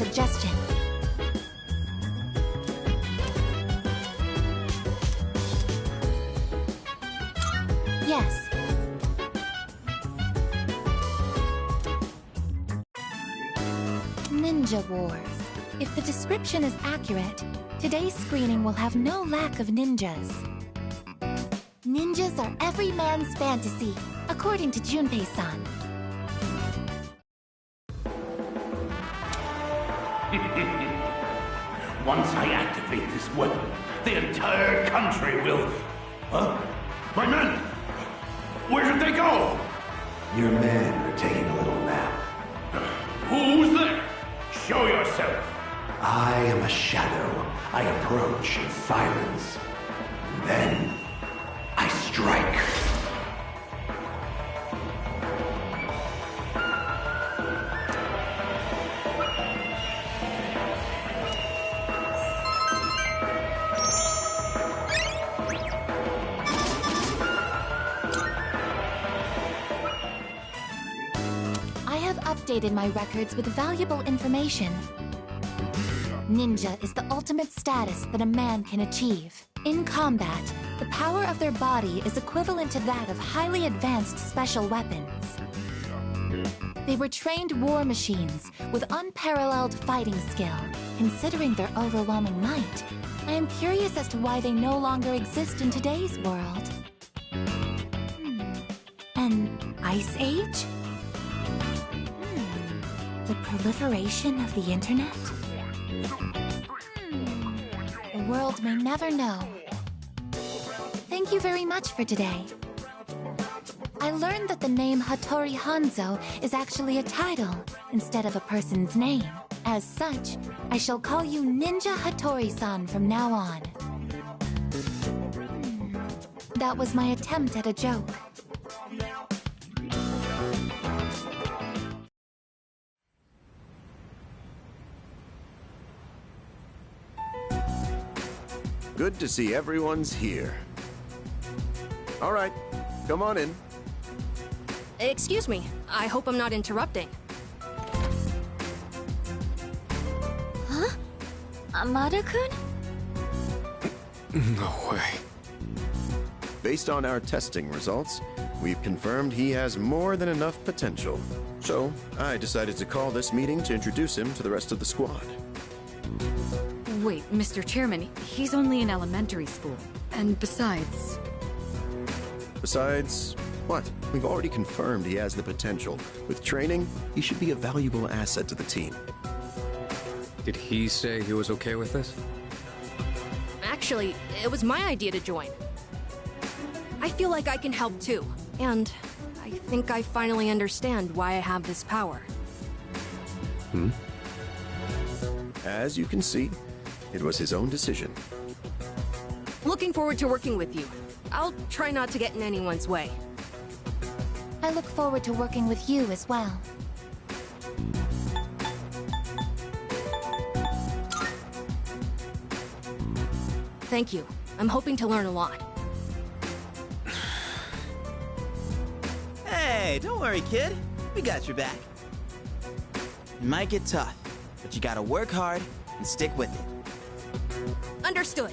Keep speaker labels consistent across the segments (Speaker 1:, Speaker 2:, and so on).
Speaker 1: suggestion. Yes. Ninja Wars. If the description is accurate, today's screening will have no lack of ninjas. Ninjas are every man's fantasy, according to Junpei-san.
Speaker 2: Once I activate this weapon, the entire country will... Huh? My men! Where did they go?
Speaker 3: Your men are taking a little nap.
Speaker 2: Who's there? Show yourself!
Speaker 3: I am a shadow. I approach in silence. Then, I strike.
Speaker 1: Updated my records with valuable information. Ninja is the ultimate status that a man can achieve. In combat, the power of their body is equivalent to that of highly advanced special weapons. They were trained war machines with unparalleled fighting skill. Considering their overwhelming might, I am curious as to why they no longer exist in today's world. An ice age? The proliferation of the internet? The world may never know. Thank you very much for today. I learned that the name Hattori Hanzo is actually a title instead of a person's name. As such, I shall call you Ninja Hattori-san from now on. That was my attempt at a joke.
Speaker 4: Good to see everyone's here. All right, come on in.
Speaker 5: Excuse me, I hope I'm not interrupting.
Speaker 1: Huh? Amada-kun?
Speaker 6: No way.
Speaker 4: Based on our testing results, we've confirmed he has more than enough potential. So, I decided to call this meeting to introduce him to the rest of the squad.
Speaker 7: Wait, Mr. Chairman, he's only in elementary school. And besides...
Speaker 4: Besides, what? We've already confirmed he has the potential. With training, he should be a valuable asset to the team.
Speaker 6: Did he say he was okay with this?
Speaker 5: Actually, it was my idea to join. I feel like I can help too. And I think I finally understand why I have this power.
Speaker 4: As you can see, it was his own decision.
Speaker 5: Looking forward to working with you. I'll try not to get in anyone's way.
Speaker 1: I look forward to working with you as well.
Speaker 5: Thank you. I'm hoping to learn a lot.
Speaker 8: Hey, don't worry, kid. We got your back. It might get tough, but you gotta work hard and stick with it.
Speaker 5: Understood.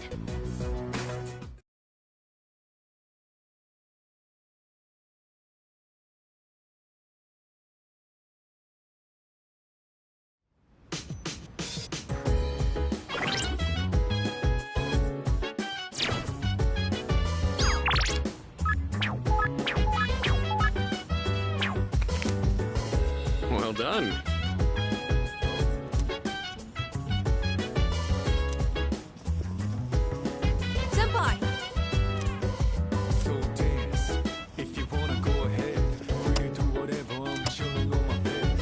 Speaker 6: Well done.
Speaker 5: Senpai!
Speaker 9: So dance. If you wanna go ahead, free to do whatever. I'm chilling on my bed.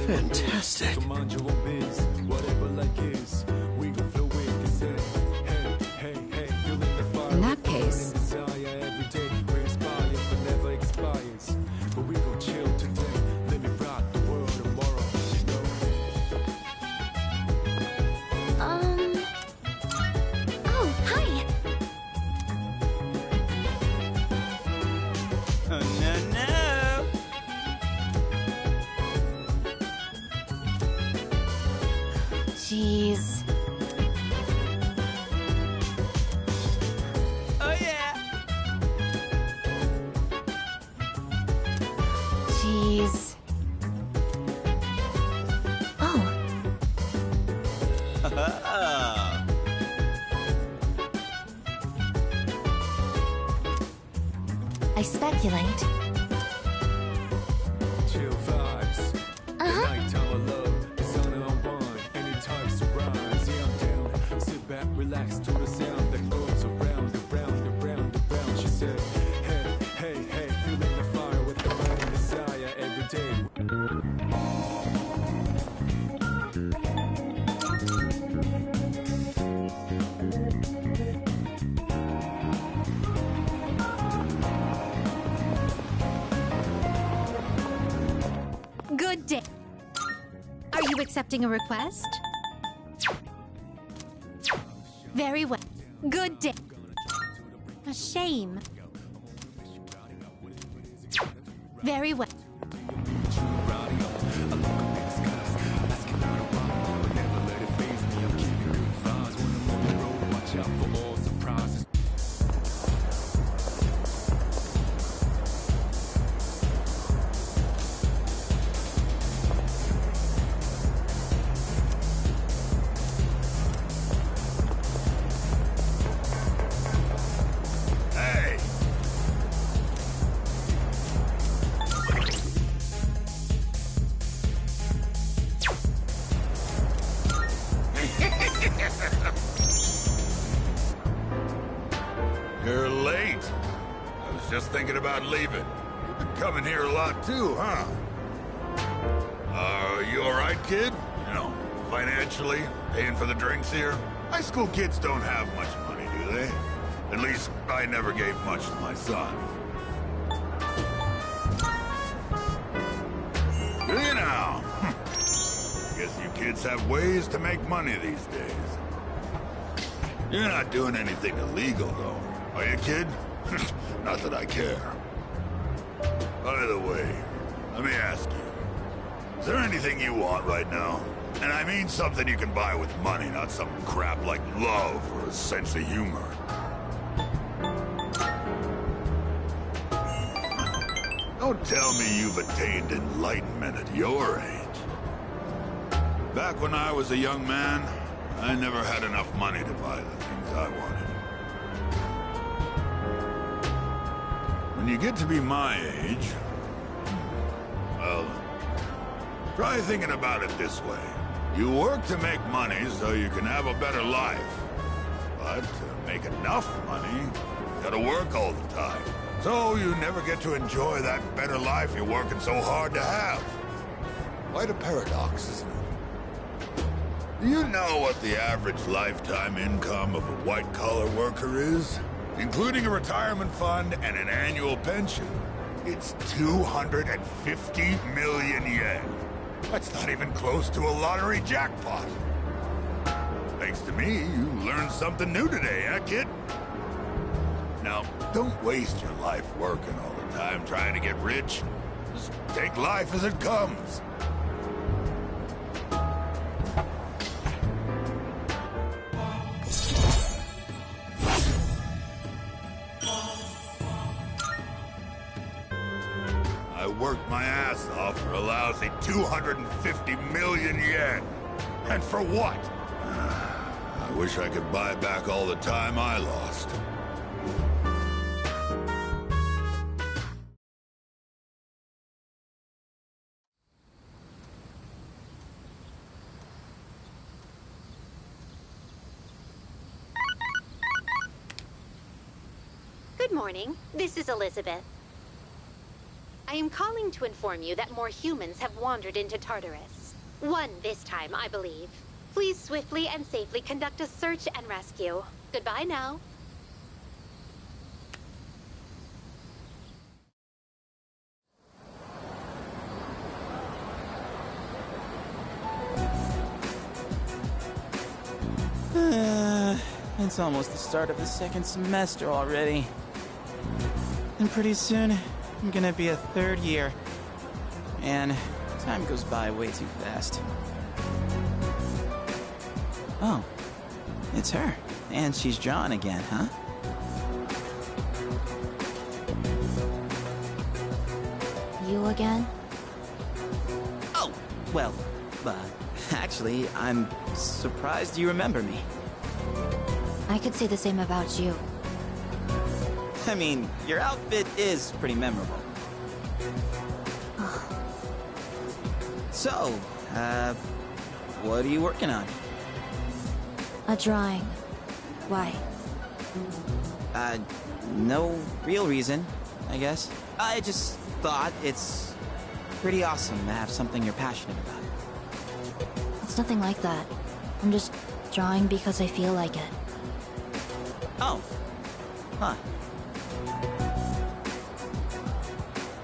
Speaker 4: Fantastic.
Speaker 9: So mind your own biz. Whatever like is, we gon' flow with this. Hey, hey, hey, feeling the fire.
Speaker 7: In that case...
Speaker 9: Desire every day. We inspire, but never expires. But we gon' chill today. Let me rock the world tomorrow. You know.
Speaker 1: Oh, hi!
Speaker 8: Oh, no, no!
Speaker 1: I speculate.
Speaker 9: Chill vibes. The nighttime of love is on and on. Anytime surprise, yeah, I'm down. Sit back, relax to the sound that goes around, around, around, around. She said, hey, hey, hey, feeling the fire with the burning desire every day.
Speaker 10: Good day. Are you accepting a request? Very well. Good day. A shame. Very well.
Speaker 11: You're late. I was just thinking about leaving. You've been coming here a lot too, huh? Are you alright, kid? You know, financially, paying for the drinks here? High school kids don't have much money, do they? At least, I never gave much to my son. Do you now? Guess you kids have ways to make money these days. You're not doing anything illegal, though. Are you, kid? Not that I care. By the way, let me ask you. Is there anything you want right now? And I mean something you can buy with money, not some crap like love or a sense of humor. Don't tell me you've attained enlightenment at your age. Back when I was a young man, I never had enough money to buy the things I wanted. When you get to be my age, well, try thinking about it this way. You work to make money so you can have a better life. But to make enough money, you gotta work all the time. So you never get to enjoy that better life you're working so hard to have. Quite a paradox, isn't it? Do you know what the average lifetime income of a white-collar worker is? Including a retirement fund and an annual pension. It's 250 million yen. That's not even close to a lottery jackpot. Thanks to me, you learned something new today, huh, kid? Now, don't waste your life working all the time trying to get rich. Just take life as it comes. I worked my ass off for a lousy 250 million yen. And for what? I wish I could buy back all the time I lost.
Speaker 12: Good morning. This is Elizabeth. I am calling to inform you that more humans have wandered into Tartarus. One this time, I believe. Please swiftly and safely conduct a search and rescue. Goodbye now.
Speaker 8: It's almost the start of the second semester already. And pretty soon, I'm gonna be a third year. And time goes by way too fast. Oh, it's her. And she's drawn again, huh?
Speaker 1: You again?
Speaker 8: Oh, well, actually, I'm surprised you remember me.
Speaker 1: I could say the same about you.
Speaker 8: I mean, your outfit is pretty memorable. So, what are you working on?
Speaker 10: A drawing. Why?
Speaker 8: No real reason, I guess. I just thought it's pretty awesome to have something you're passionate about.
Speaker 10: It's nothing like that. I'm just drawing because I feel like it.
Speaker 8: Oh. Huh.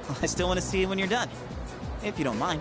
Speaker 8: Well, I still want to see it when you're done. If you don't mind.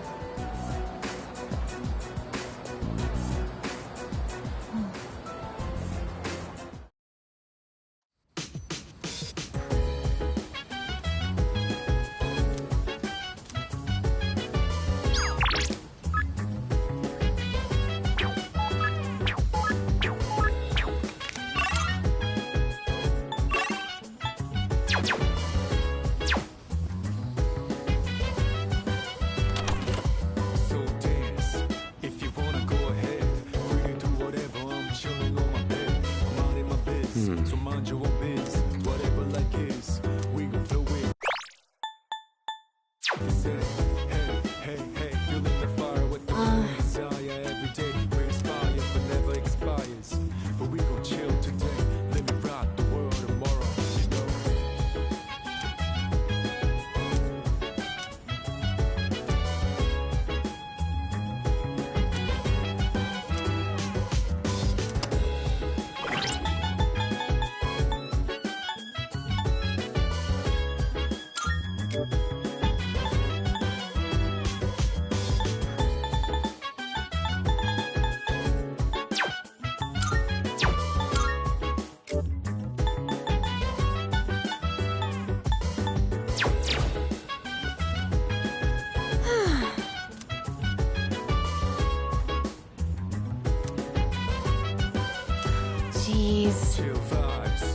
Speaker 10: Jeez.
Speaker 9: Chill vibes.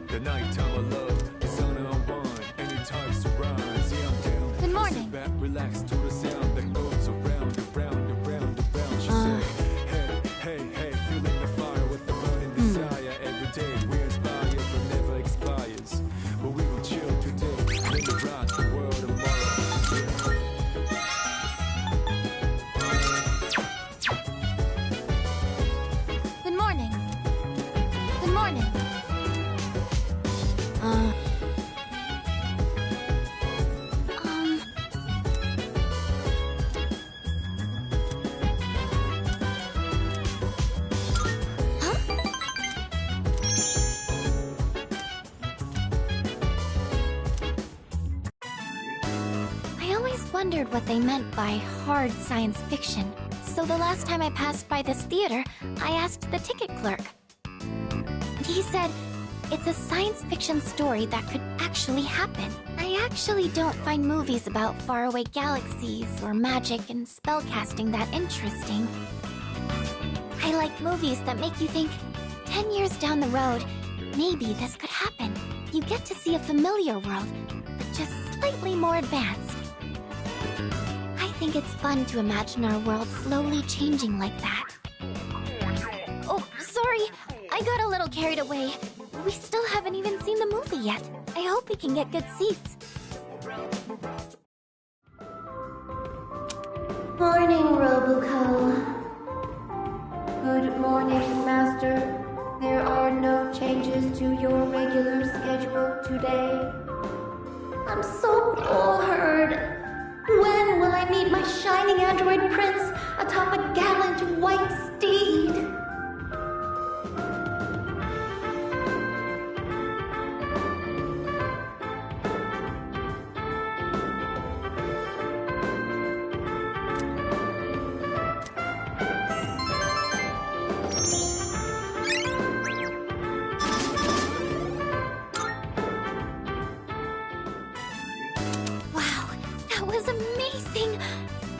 Speaker 9: The nighttime of love, the sun unwind, any time surprise. Yeah, I'm down.
Speaker 1: Good morning.
Speaker 9: Sit back, relax to the sound that goes around and round and round and round. She said, hey, hey, hey, feeling the fire with the burning desire. Every day we inspire, but never expires. But we gon' chill today, let me rock the world tomorrow.
Speaker 1: Good morning. Good morning.
Speaker 10: I always wondered what they meant by hard science fiction. So the last time I passed by this theater, I asked the ticket clerk. He said, it's a science fiction story that could actually happen. I actually don't find movies about faraway galaxies or magic and spellcasting that interesting. I like movies that make you think, 10 years down the road, maybe this could happen. You get to see a familiar world, but just slightly more advanced. I think it's fun to imagine our world slowly changing like that. Oh, sorry, I got a little carried away. We still haven't even seen the movie yet. I hope we can get good seats.
Speaker 13: Morning, Roboco. Good morning, Master. There are no changes to your regular schedule today. I'm so bored. When will I meet my shining android prince atop a gallant white steed?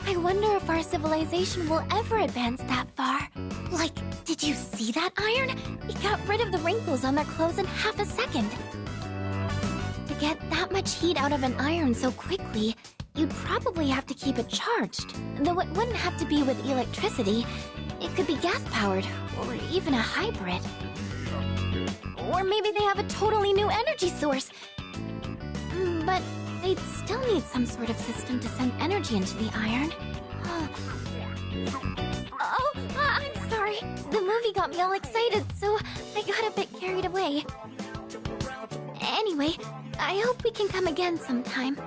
Speaker 10: I wonder if our civilization will ever advance that far. Like, did you see that iron? It got rid of the wrinkles on their clothes in half a second. To get that much heat out of an iron so quickly, you'd probably have to keep it charged. Though it wouldn't have to be with electricity. It could be gas-powered, or even a hybrid. Or maybe they have a totally new energy source. But they'd still need some sort of system to send energy into the iron. I'm sorry. The movie got me all excited, so I got a bit carried away. Anyway, I hope we can come again sometime.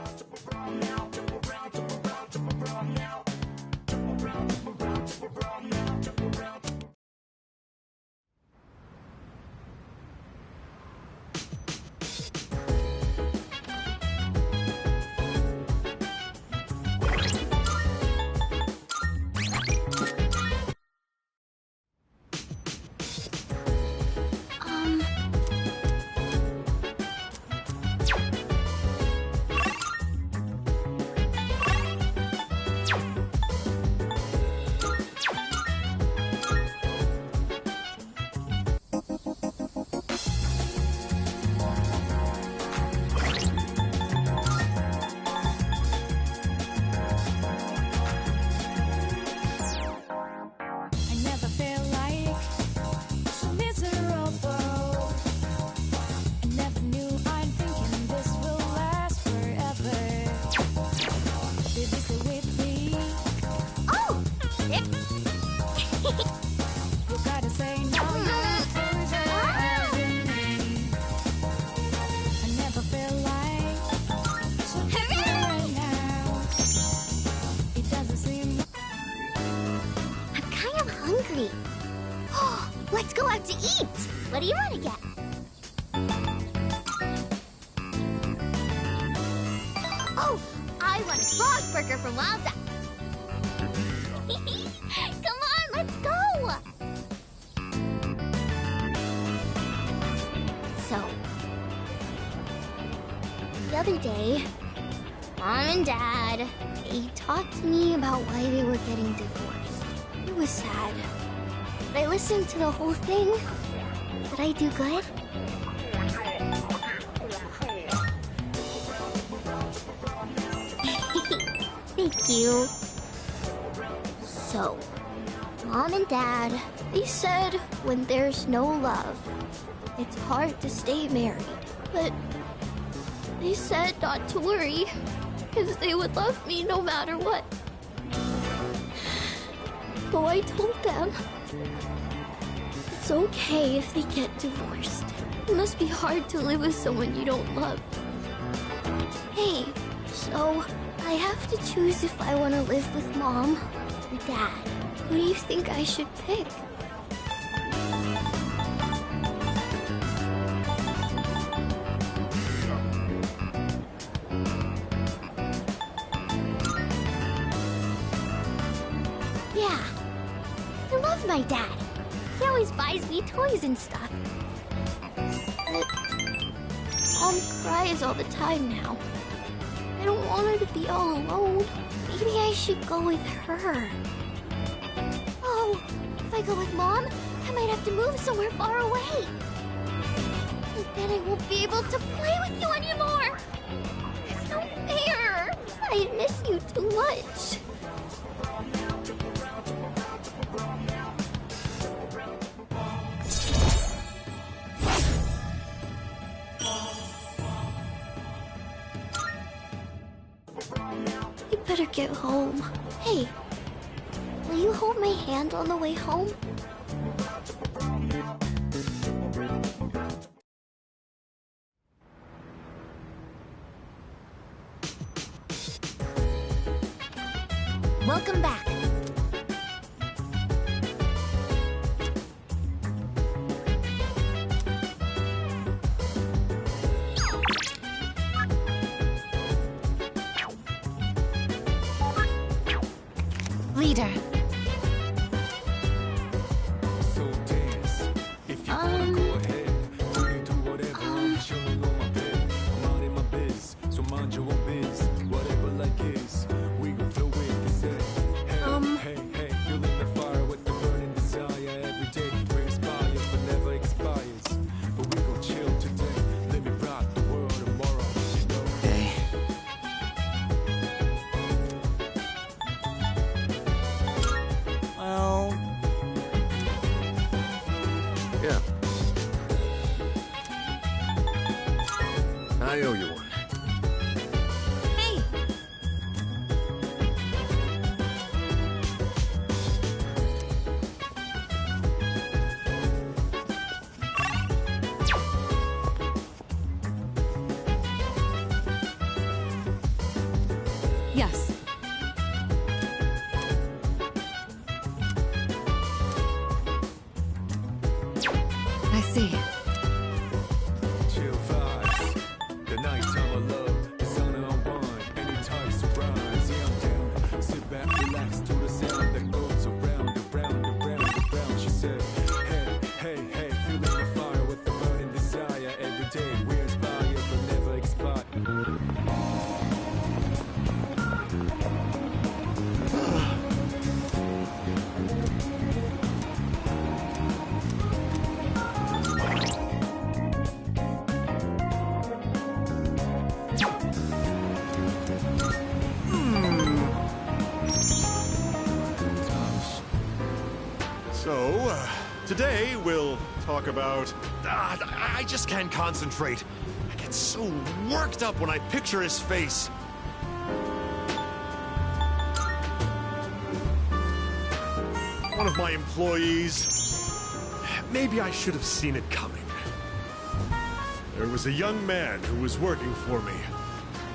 Speaker 10: Let's go out to eat! What do you want to get? Oh, I want a frog burger from Wild Duck. Come on, let's go! So, the other day, Mom and Dad, they talked to me about why they were getting divorced. It was sad. Did I listen to the whole thing? Did I do good? Thank you. So, Mom and Dad, they said when there's no love, it's hard to stay married. But they said not to worry, because they would love me no matter what. So I told them it's okay if they get divorced. It must be hard to live with someone you don't love. Hey, so I have to choose if I want to live with Mom or Dad. Who do you think I should pick? Yeah, I love my dad. He always buys me toys and stuff. But Mom cries all the time now. I don't want her to be all alone. Maybe I should go with her. Oh, if I go with Mom, I might have to move somewhere far away. And then I won't be able to play with you anymore. It's not fair. I miss you too much. You better get home. Hey, will you hold my hand on the way home?
Speaker 1: Welcome back. Leader.
Speaker 9: So dance. If you wanna go ahead, you do whatever. I'm chilling on my bed. I'm out in my biz, so mind your own biz. Whatever like is, we gon' flow with this head. Hey, hey, feeling the fire with the burning desire every day. Brings fire but never expires. But we gon' chill today. Let me rock the world tomorrow. You know?
Speaker 8: Hey. Well...
Speaker 4: Yeah. I owe you one.
Speaker 7: Yes. I see.
Speaker 9: Chill vibes. The nighttime of love. The sun unwind. Anytime surprise. Yeah, I'm down. Sit back, relax to the sound that goes around, around, around, around. She said, hey, hey, hey, feeling the fire with the burning desire. Every day we inspire, but never expire.
Speaker 14: So, today we'll talk about... I just can't concentrate. I get so worked up when I picture his face. One of my employees. Maybe I should have seen it coming. There was a young man who was working for me.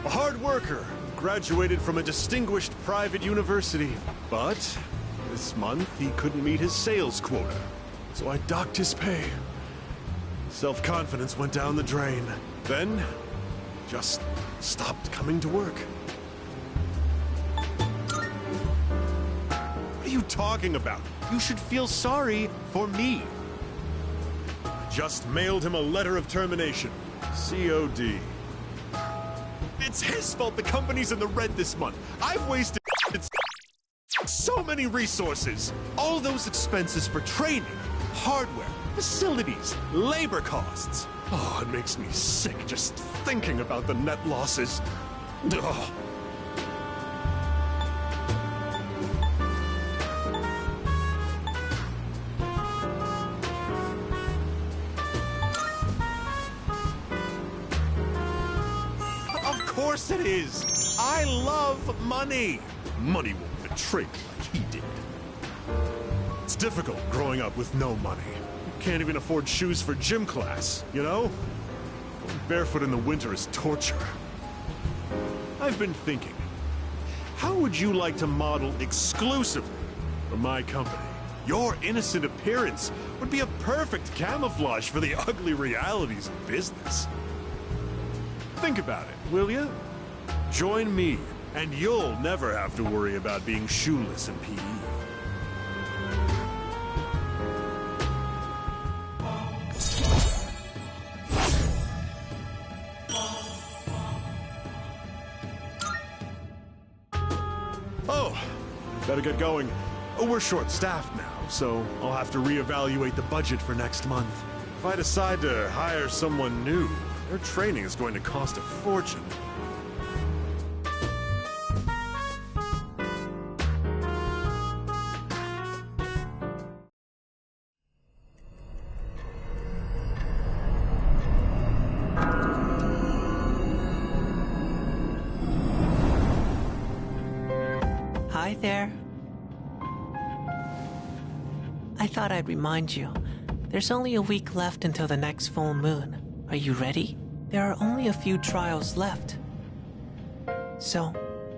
Speaker 14: A hard worker, graduated from a distinguished private university. But this month, he couldn't meet his sales quota, so I docked his pay. Self-confidence went down the drain. Then, just stopped coming to work. What are you talking about? You should feel sorry for me. I just mailed him a letter of termination. COD. It's his fault the company's in the red this month. I've wasted so many resources. All those expenses for training, hardware, facilities, labor costs. Oh, it makes me sick just thinking about the net losses. Ugh. Of course it is. I love money. Money won't betray me like he did. It's difficult growing up with no money. Can't even afford shoes for gym class, you know? Going barefoot in the winter is torture. I've been thinking, how would you like to model exclusively for my company? Your innocent appearance would be a perfect camouflage for the ugly realities of business. Think about it, will you? Join me, and you'll never have to worry about being shoeless in PE. Oh, better get going. Oh, we're short-staffed now, so I'll have to reevaluate the budget for next month. If I decide to hire someone new, their training is going to cost a fortune.
Speaker 15: Hi there. I thought I'd remind you. There's only a week left until the next full moon. Are you ready? There are only a few trials left. So,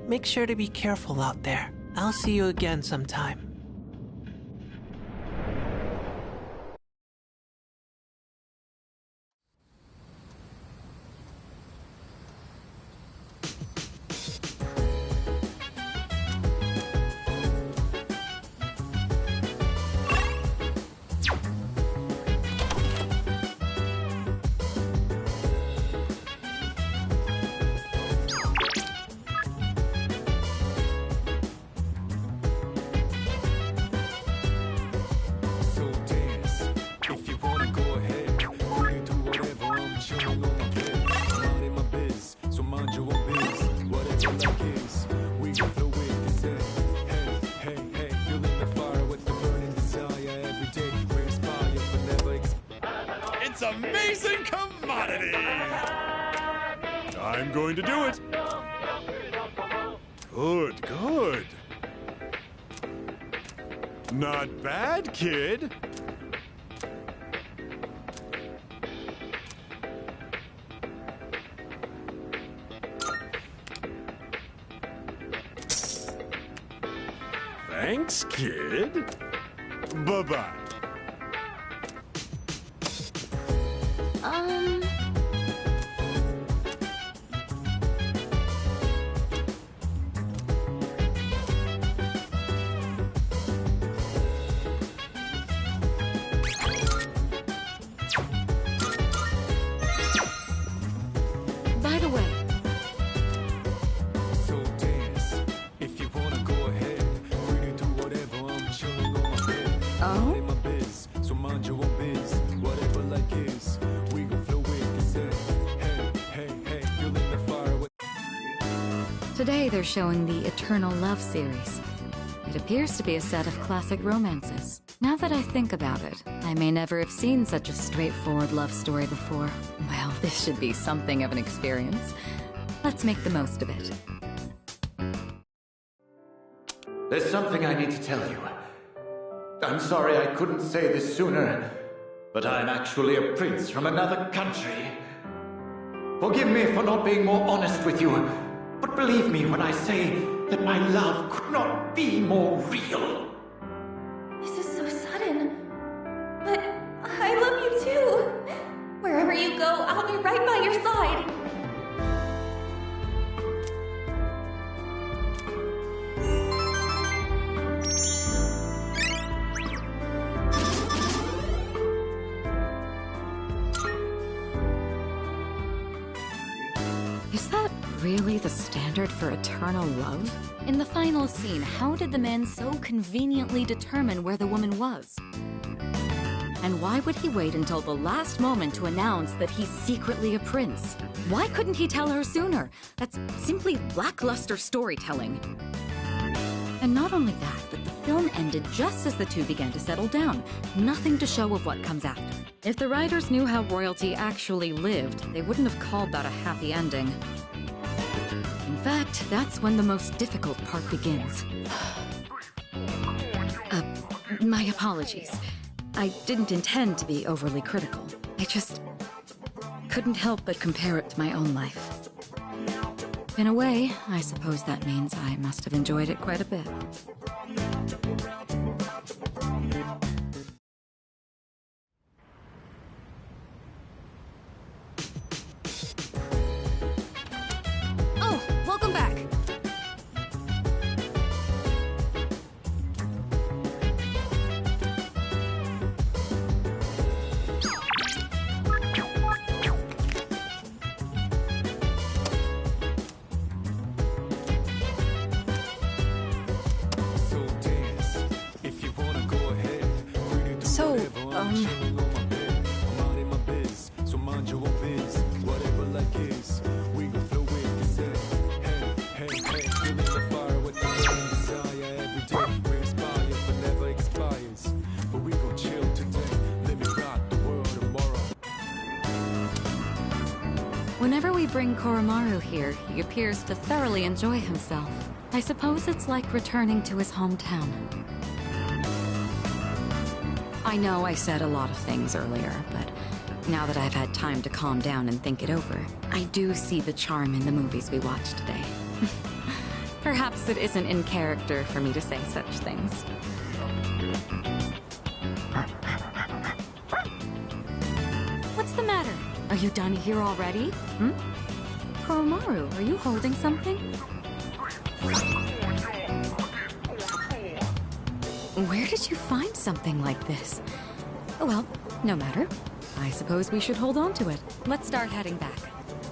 Speaker 15: make sure to be careful out there. I'll see you again sometime.
Speaker 9: So dance. If you wanna go ahead, free to do whatever. I'm chilling on my bed. Mind in my biz, so mind your own biz. Whatever like is, we can flow with this end. Hey, hey, hey, feeling the fire with the burning desire. Every day we inspire, but never
Speaker 14: It's amazing commodity! I'm going to do it. Good, good. Not bad, kid. Thanks, kid. Bye-bye.
Speaker 7: By the way,
Speaker 9: So dance, if you wanna go ahead. Free to do whatever, I'm chilling on my bed.
Speaker 7: Oh?
Speaker 9: In my biz, so mind your own biz. Whatever like is, we gon' flow with this head. Hey, hey, hey, feeling the fire with
Speaker 7: today they're showing the Eternal Love series. It appears to be a set of classic romances. Now that I think about it, I may never have seen such a straightforward love story before. Well, this should be something of an experience. Let's make the most of it.
Speaker 3: There's something I need to tell you. I'm sorry I couldn't say this sooner, but I'm actually a prince from another country. Forgive me for not being more honest with you, but believe me when I say that my love could not be more real.
Speaker 16: This is so sudden. But I love you too. Wherever you go, I'll be right by your side.
Speaker 7: Is that really the standard for eternal love? In the final scene, how did the man so conveniently determine where the woman was? And why would he wait until the last moment to announce that he's secretly a prince? Why couldn't he tell her sooner? That's simply lackluster storytelling. And not only that, but the film ended just as the two began to settle down. Nothing to show of what comes after. If the writers knew how royalty actually lived, they wouldn't have called that a happy ending. In fact, that's when the most difficult part begins. My apologies. I didn't intend to be overly critical. I just couldn't help but compare it to my own life. In a way, I suppose that means I must have enjoyed it quite a bit.
Speaker 5: Oh, welcome back.
Speaker 9: so dance, if you wanna go ahead. Free to do
Speaker 7: So,
Speaker 9: whatever, I'm chilling on my bed. I'm out in my biz, so mind your own biz. Whatever like is, we gon' flow with this head. Hey, hey, hey, feeling the fire with the burning desire every day. We inspire but never expires. But we gon' chill today. Let me rock the world tomorrow.
Speaker 7: Whenever we bring Koromaru here, he appears to thoroughly enjoy himself. I suppose it's like returning to his hometown. I know I said a lot of things earlier, but now that I've had time to calm down and think it over, I do see the charm in the movies we watched today. Perhaps it isn't in character for me to say such things. What's the matter? Are you done here already? Koromaru, are you holding something? Where did you find something like this? Oh, well, no matter. I suppose we should hold on to it. Let's start heading back.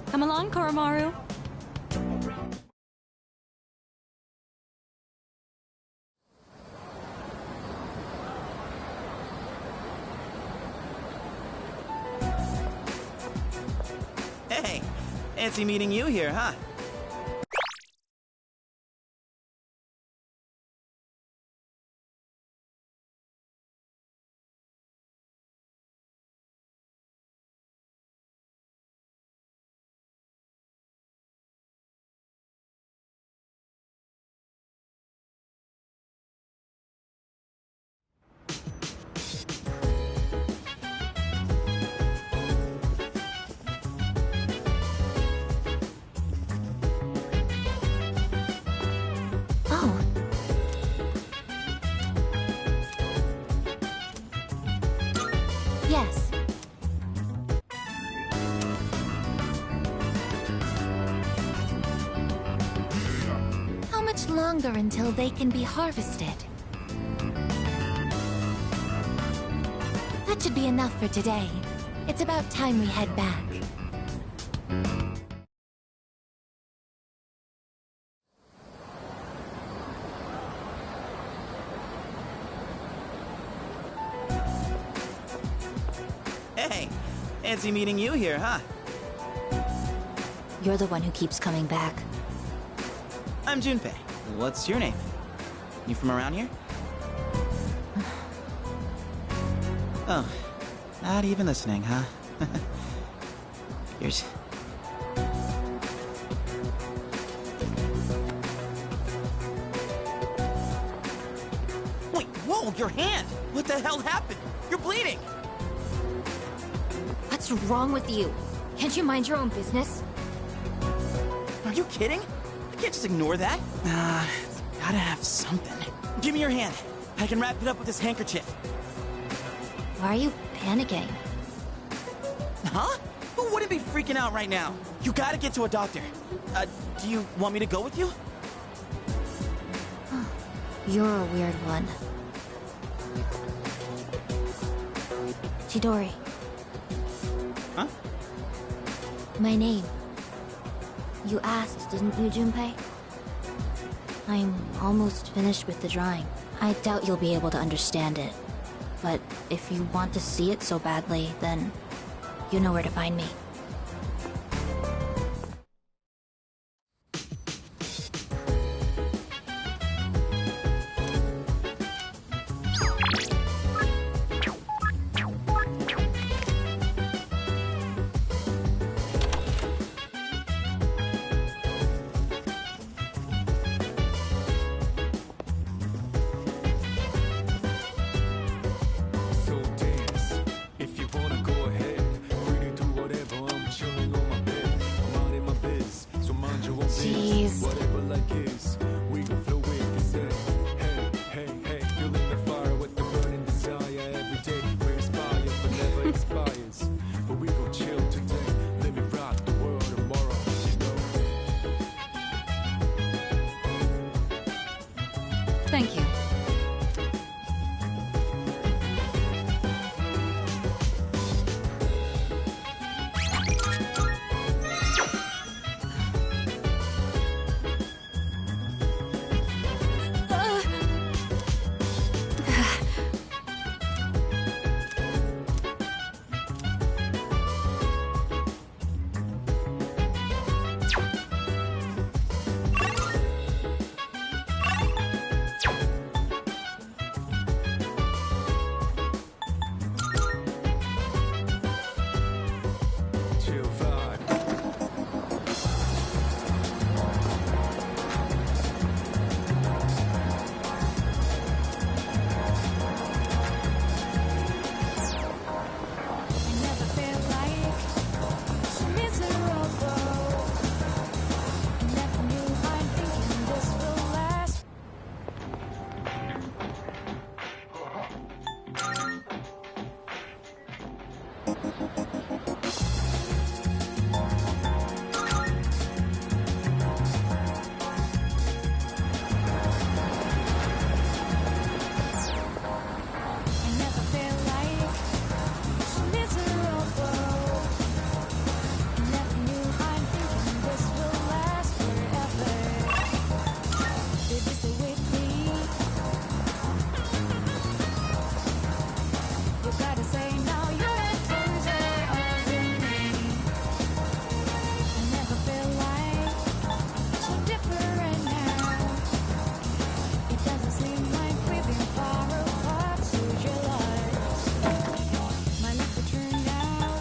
Speaker 7: Come along, Koromaru.
Speaker 8: Hey, fancy meeting you here, huh?
Speaker 1: longer until they can be harvested. That should be enough for today. It's about time we head back.
Speaker 8: Hey, fancy meeting you here, huh?
Speaker 17: You're the one who keeps coming back.
Speaker 8: I'm Junpei. What's your name? You from around here? Oh, not even listening, huh? Figures. Wait, whoa, your hand! What the hell happened? You're bleeding!
Speaker 17: What's wrong with you? Can't you mind your own business?
Speaker 8: Are you kidding? I can't just ignore that. Gotta have something. Give me your hand. I can wrap it up with this handkerchief.
Speaker 17: Why are you panicking?
Speaker 8: Huh? Who wouldn't be freaking out right now? You gotta get to a doctor. Do you want me to go with you?
Speaker 17: You're a weird one. Chidori.
Speaker 8: Huh?
Speaker 17: My name. You asked, didn't you, Junpei? I'm almost finished with the drawing. I doubt you'll be able to understand it. But if you want to see it so badly, then you know where to find me.
Speaker 9: So dance, if you wanna go ahead. Free to do whatever, I'm chilling on my bed. I'm out in my biz, so mind your own business. Whatever like is, we gon' flow with this day. Hey, hey, hey, feeling the fire with the burning desire every day. We inspire, but never expires. But we gon' chill today. Let me rock the world tomorrow, you know.
Speaker 7: Thank you.
Speaker 9: Chill vibe.
Speaker 18: Never felt like so miserable. Never knew I'm thinking this will last. Never felt like so miserable. Never knew I'm thinking this will last forever. Baby, stay with me. You gotta say now you're closer over me. Never felt like so different now. It doesn't seem like we've been far apart. So your lies might look to turn out.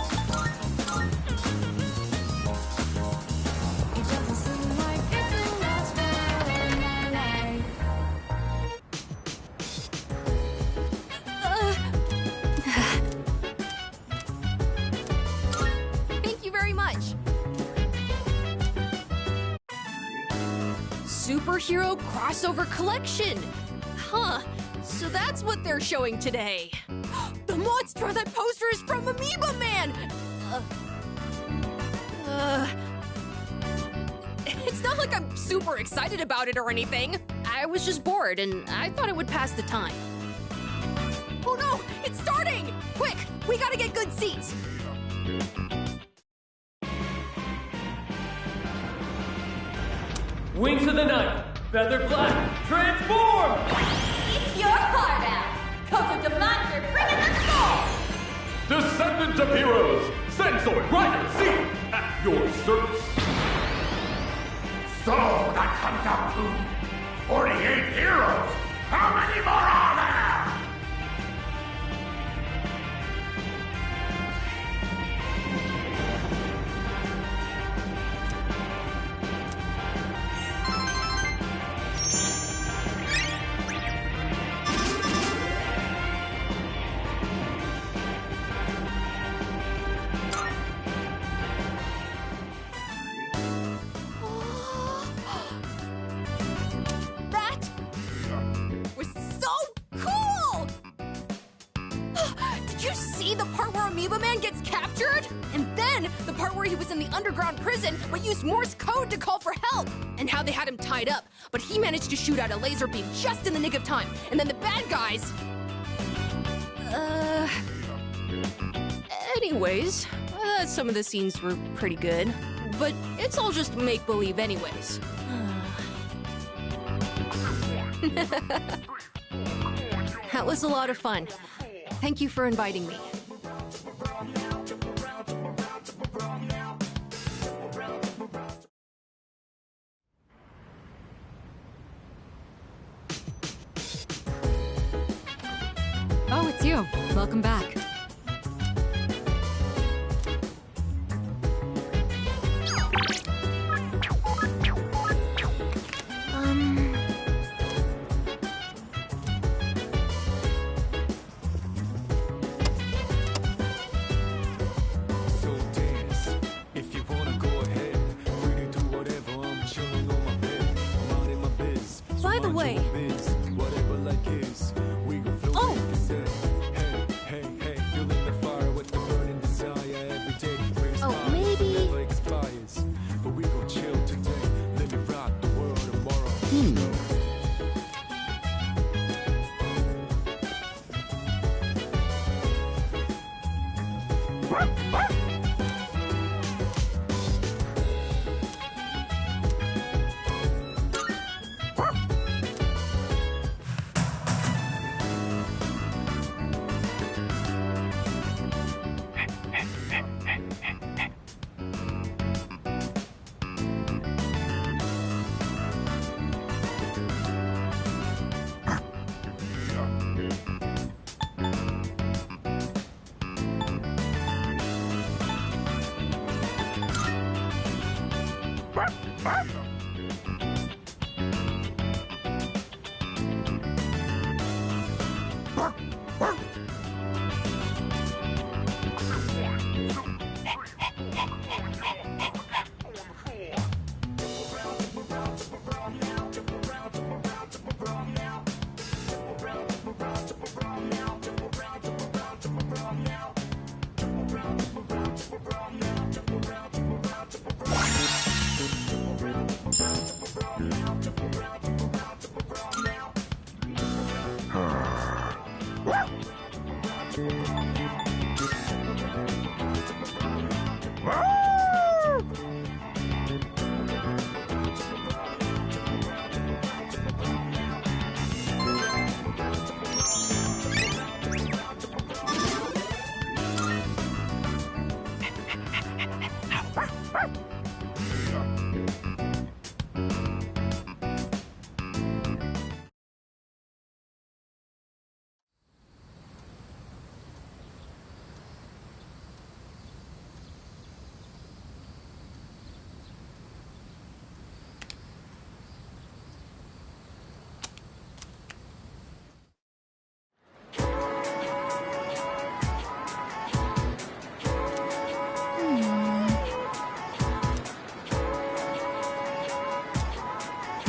Speaker 18: It doesn't seem like it will last forever in my life.
Speaker 5: Thank you very much. Superhero crossover collection. Huh. So that's what they're showing today. The monster on that poster is from Amoeba Man. It's not. like I'm super excited about it or anything. I was just bored, and I thought it would pass the time. Oh no! It's starting! Quick! We gotta get good seats!
Speaker 19: Wings of the Night, Feather Black, transform!
Speaker 16: It's your heart out! Coco de Monster, bring in the soul!
Speaker 2: Descendants of heroes, Sensoid, Rider, Z, at your service. So that comes out to 48 heroes. How many more are there?
Speaker 5: Underground prison, but used Morse code to call for help, and how they had him tied up, but he managed to shoot out a laser beam just in the nick of time, and then the bad guys... Anyways, some of the scenes were pretty good, but it's all just make-believe anyways. That was a lot of fun. Thank you for inviting me.
Speaker 7: Oh, it's you. Welcome back.
Speaker 9: So dance, if you wanna go ahead. Free to do whatever, I'm chilling on my bed. I'm out in my biz. So
Speaker 5: By the
Speaker 9: mind
Speaker 5: way...
Speaker 9: your biz, whatever like is. We gon' flow
Speaker 5: Oh!
Speaker 9: like you said. Hey, hey, hey, feeling the fire with the burning desire every day. Brings
Speaker 5: Oh,
Speaker 9: fire,
Speaker 5: maybe-
Speaker 9: never expires. But we gon' chill today. Let me rock the world tomorrow.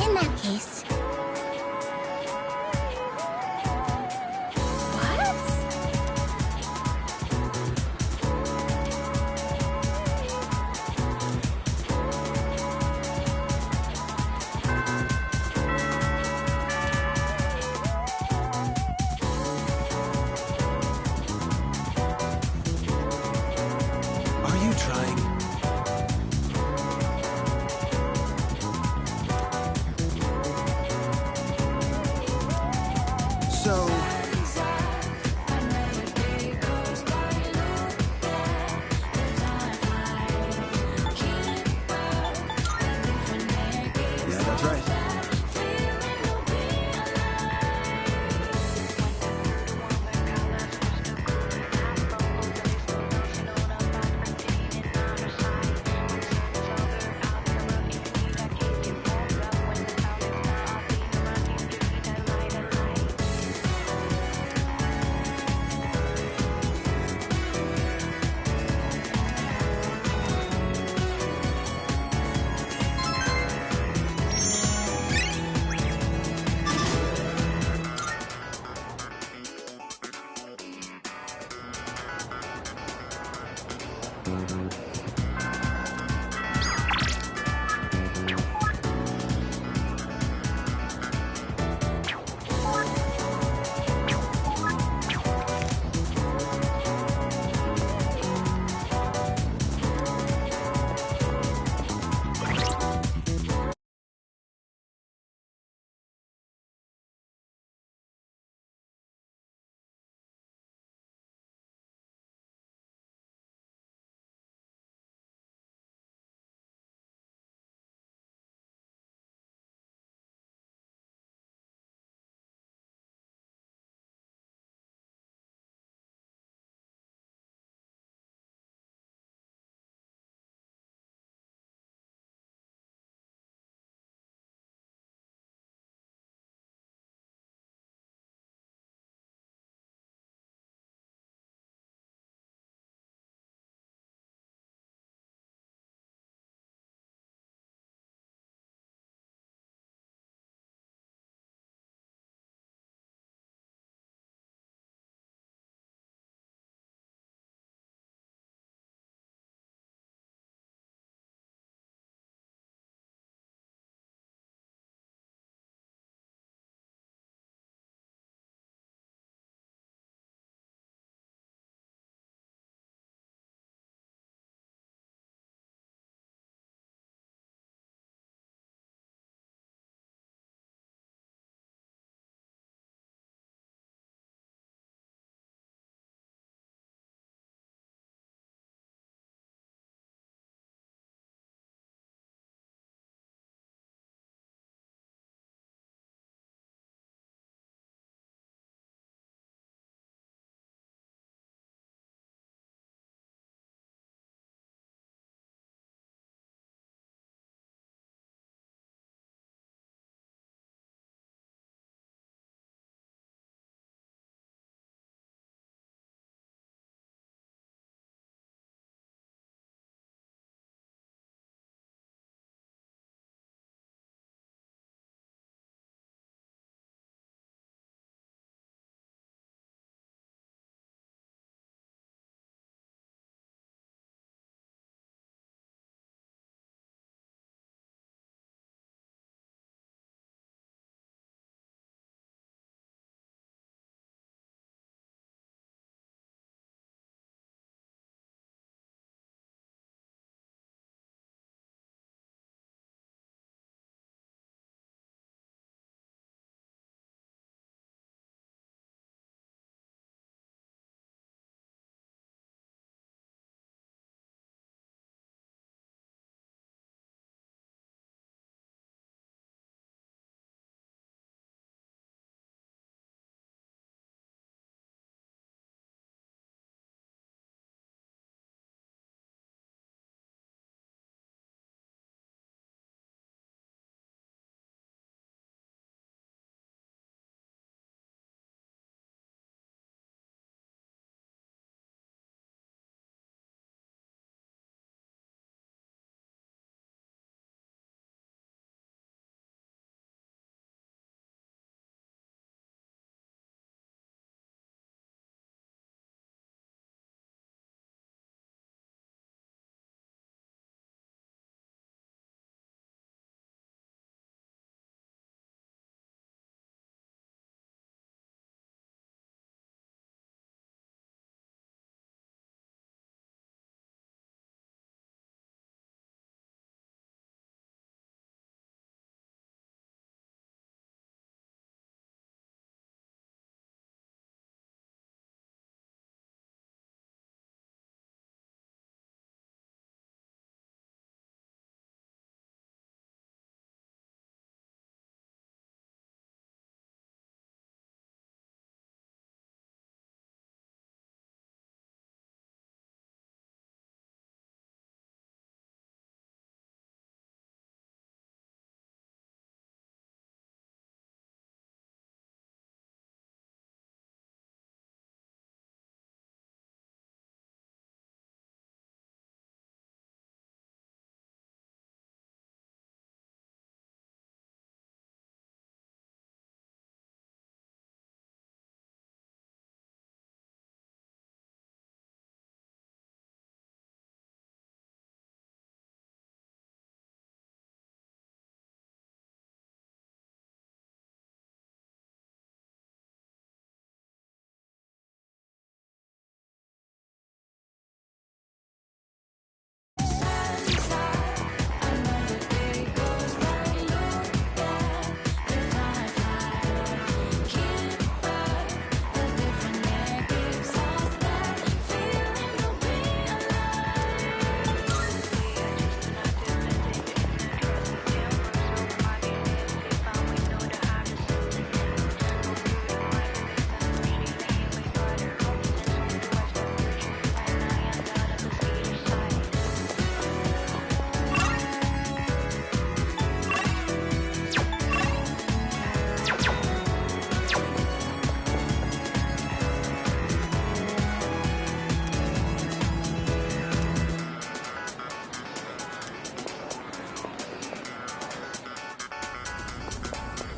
Speaker 10: In that case...
Speaker 4: That's right.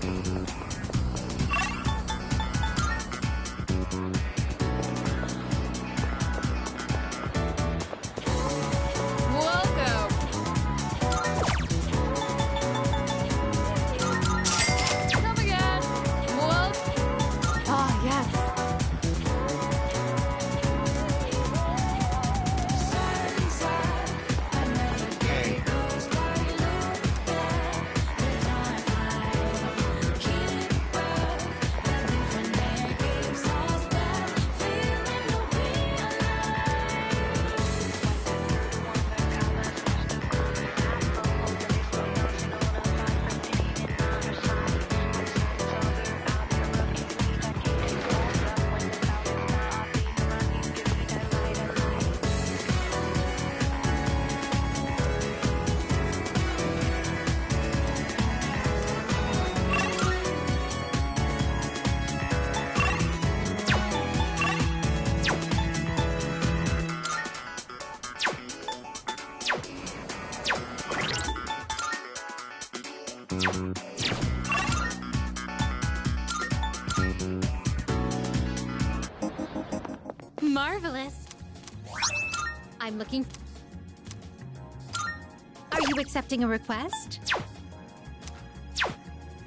Speaker 1: Come again. Ah, yes.
Speaker 12: Marvelous. I'm looking... Are you accepting a request?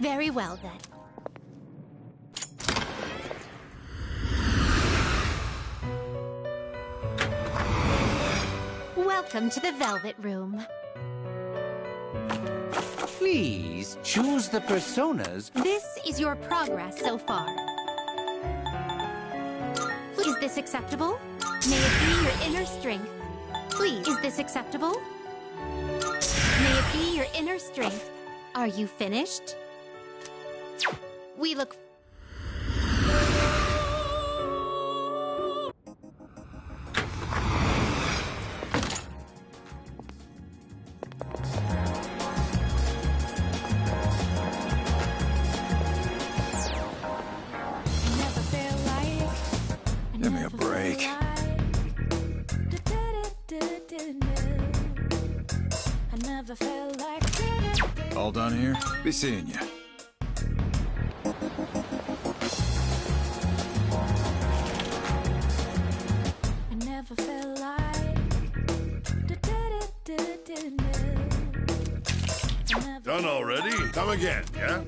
Speaker 12: Very well, then. Welcome to the Velvet Room.
Speaker 20: Please choose the personas.
Speaker 12: This is your progress so far. Is this acceptable? May it be your inner strength. Please, is this acceptable? May it be your inner strength. Are you finished? We look...
Speaker 11: Give me a break. All done here? Be seeing you. Done already? Come again, yeah?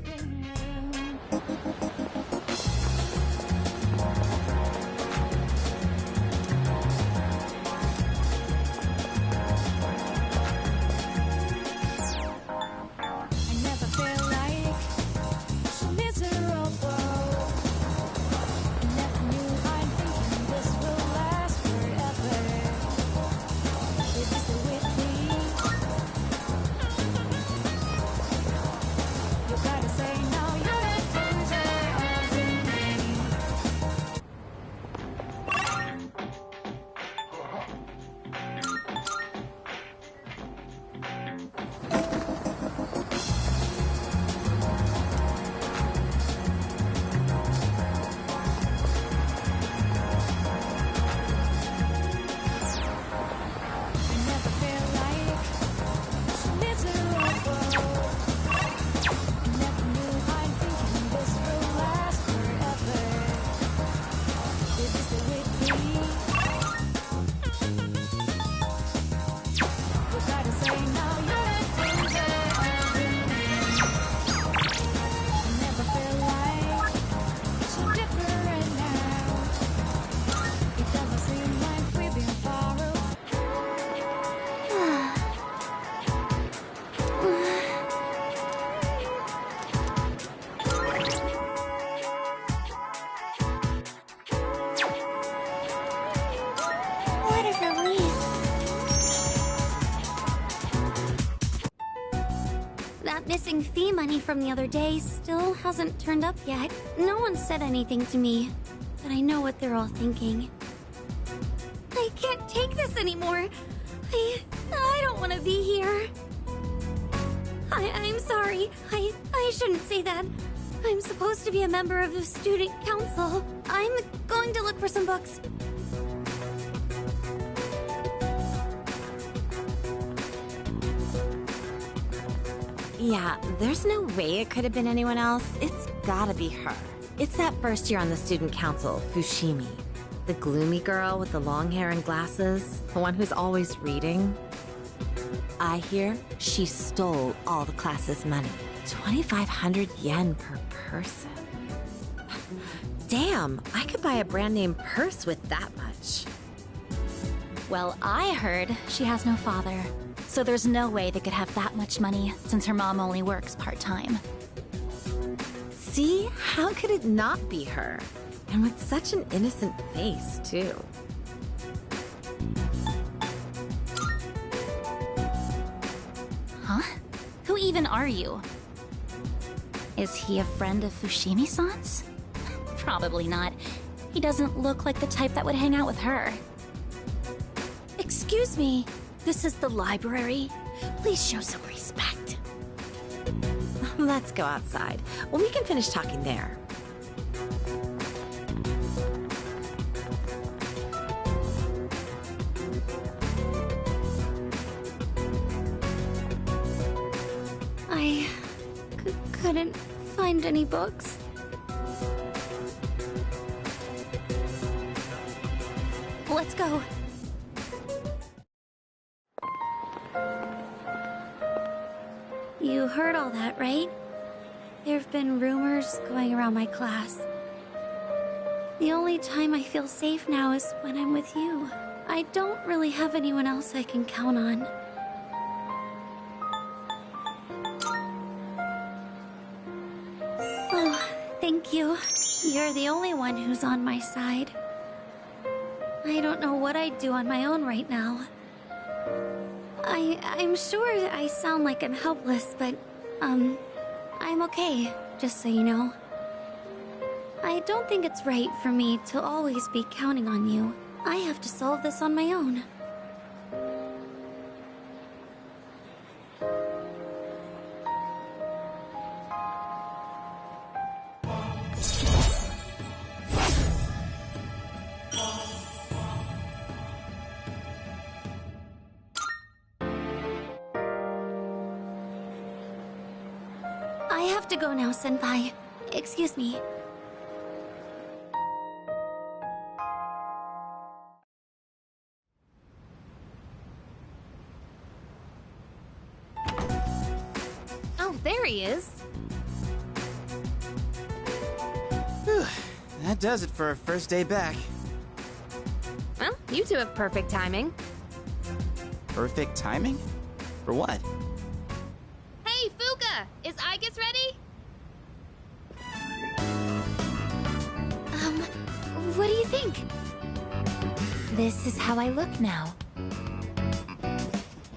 Speaker 10: Missing fee money from the other day still hasn't turned up yet. No one said anything to me, but I know what they're all thinking. I can't take this anymore. I don't want to be here. I'm sorry. I shouldn't say that. I'm supposed to be a member of the student council. I'm going to look for some books.
Speaker 21: Yeah, there's no way it could have been anyone else. It's gotta be her. It's that first year on the student council, Fushimi. The gloomy girl with the long hair and glasses, the one who's always reading. I hear she stole all the class's money. 2,500 yen per person. Damn, I could buy a brand name purse with that much.
Speaker 1: Well, I heard she has no father, so there's no way they could have that much money since her mom only works part-time.
Speaker 21: See? How could it not be her? And with such an innocent face, too.
Speaker 1: Huh? Who even are you? Is he a friend of Fushimi-san's? Probably not. He doesn't look like the type that would hang out with her. Excuse me, this is the library. Please show some respect.
Speaker 21: Let's go outside. Well, we can finish talking there.
Speaker 1: I couldn't find any books. Let's go. You heard all that, right? There have been rumors going around my class. The only time I feel safe now is when I'm with you. I don't really have anyone else I can count on. Oh, thank you. You're the only one who's on my side. I don't know what I'd do on my own right now. I'm sure I sound like I'm helpless, but, I'm okay, just so you know. I don't think it's right for me to always be counting on you. I have to solve this on my own. I have to go now, Senpai. Excuse me.
Speaker 5: Oh, there he is.
Speaker 8: Whew, that does it for our first day back.
Speaker 5: Well, you two have perfect timing.
Speaker 8: Perfect timing? For what?
Speaker 5: Hey, Fuka! Is Aigis ready?
Speaker 1: What do you think? This is how I look now.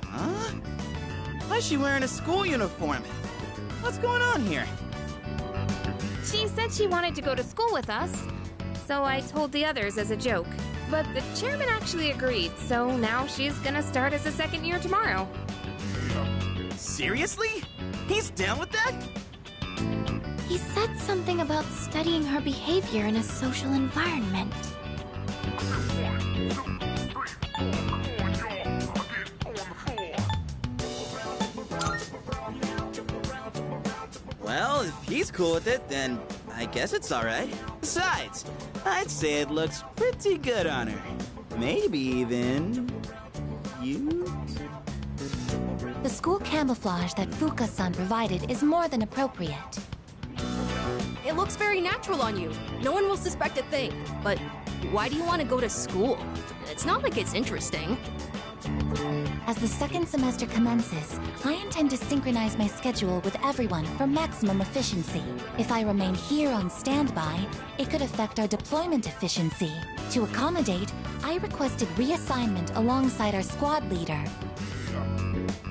Speaker 8: Huh? Why is she wearing a school uniform? What's going on here?
Speaker 5: She said she wanted to go to school with us, so I told the others as a joke. But the chairman actually agreed, so now she's gonna start as a second year tomorrow.
Speaker 8: Seriously? He's down with that?
Speaker 1: He said something about studying her behavior in a social environment.
Speaker 8: Well, if he's cool with it, then I guess it's alright. Besides, I'd say it looks pretty good on her. Maybe even... cute?
Speaker 1: The school camouflage that Fuka-san provided is more than appropriate.
Speaker 5: It looks very natural on you. No one will suspect a thing. But why do you want to go to school? It's not like it's interesting.
Speaker 1: As the second semester commences, I intend to synchronize my schedule with everyone for maximum efficiency. If I remain here on standby, it could affect our deployment efficiency. To accommodate, I requested reassignment alongside our squad leader.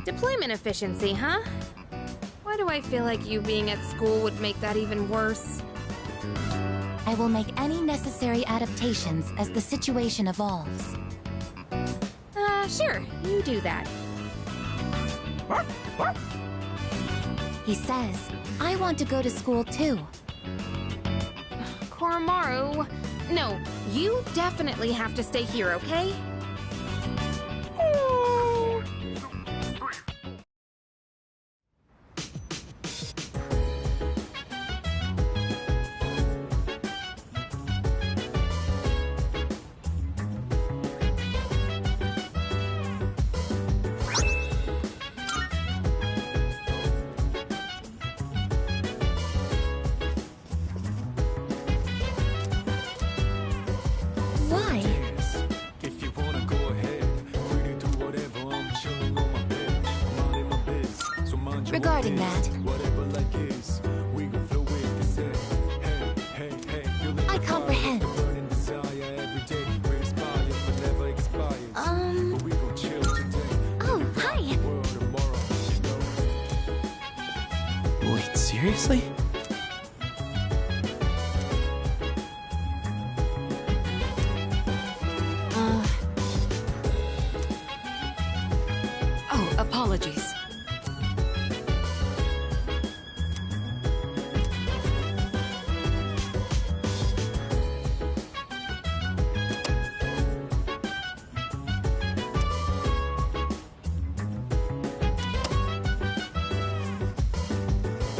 Speaker 5: Deployment efficiency, huh? Why do I feel like you being at school would make that even worse?
Speaker 1: I will make any necessary adaptations as the situation evolves.
Speaker 5: Sure, you do that.
Speaker 1: He says, I want to go to school too.
Speaker 5: Koromaru, no, you definitely have to stay here, okay?
Speaker 1: Regarding that, I comprehend.
Speaker 10: Oh, hi!
Speaker 8: Wait, seriously?
Speaker 5: Oh, apologies.